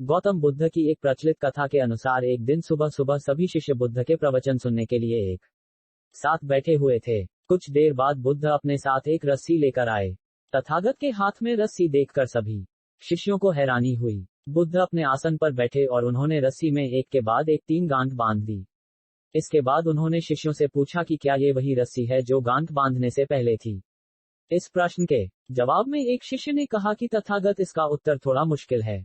गौतम बुद्ध की एक प्रचलित कथा के अनुसार एक दिन सुबह सुबह सभी शिष्य बुद्ध के प्रवचन सुनने के लिए एक साथ बैठे हुए थे। कुछ देर बाद बुद्ध अपने साथ एक रस्सी लेकर आए। तथागत के हाथ में रस्सी देखकर सभी शिष्यों को हैरानी हुई। बुद्ध अपने आसन पर बैठे और उन्होंने रस्सी में एक के बाद एक 3 गांठ बांध दी। इसके बाद उन्होंने शिष्यों से पूछा कि क्या ये वही रस्सी है जो गांठ बांधने से पहले थी। इस प्रश्न के जवाब में एक शिष्य ने कहा कि तथागत, इसका उत्तर थोड़ा मुश्किल है।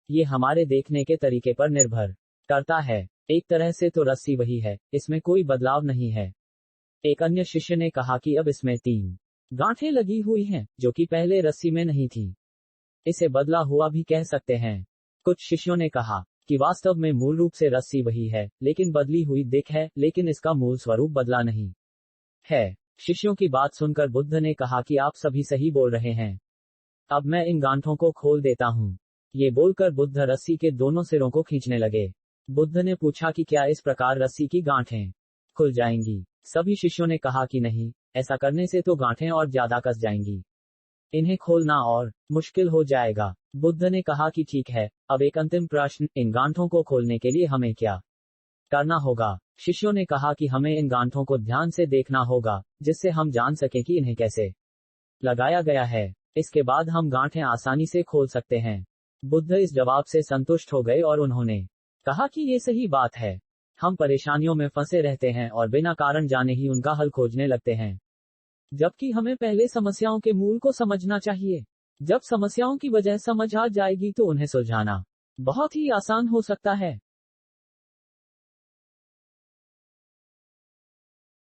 ये हमारे देखने के तरीके पर निर्भर करता है। एक तरह से तो रस्सी वही है, इसमें कोई बदलाव नहीं है। एक अन्य शिष्य ने कहा कि अब इसमें 3 गांठें लगी हुई हैं, जो कि पहले रस्सी में नहीं थी। इसे बदला हुआ भी कह सकते हैं। कुछ शिष्यों ने कहा कि वास्तव में मूल रूप से रस्सी वही है, लेकिन बदली हुई दिख है, लेकिन इसका मूल स्वरूप बदला नहीं है। शिष्यों की बात सुनकर बुद्ध ने कहा कि आप सभी सही बोल रहे हैं। अब मैं इन गांठों को खोल देता हूं। ये बोलकर बुद्ध रस्सी के दोनों सिरों को खींचने लगे। बुद्ध ने पूछा कि क्या इस प्रकार रस्सी की गांठें खुल जाएंगी। सभी शिष्यों ने कहा कि नहीं, ऐसा करने से तो गांठें और ज्यादा कस जाएंगी। इन्हें खोलना और मुश्किल हो जाएगा। बुद्ध ने कहा कि ठीक है, अब एक अंतिम प्रश्न, इन गांठों को खोलने के लिए हमें क्या करना होगा। शिष्यों ने कहा कि हमें इन गांठों को ध्यान से देखना होगा, जिससे हम जान सकें कि इन्हें कैसे लगाया गया है। इसके बाद हम गांठें आसानी से खोल सकते हैं। बुद्ध इस जवाब से संतुष्ट हो गए और उन्होंने कहा कि ये सही बात है। हम परेशानियों में फंसे रहते हैं और बिना कारण जाने ही उनका हल खोजने लगते हैं, जबकि हमें पहले समस्याओं के मूल को समझना चाहिए। जब समस्याओं की वजह समझ आ जाएगी तो उन्हें सुलझाना बहुत ही आसान हो सकता है।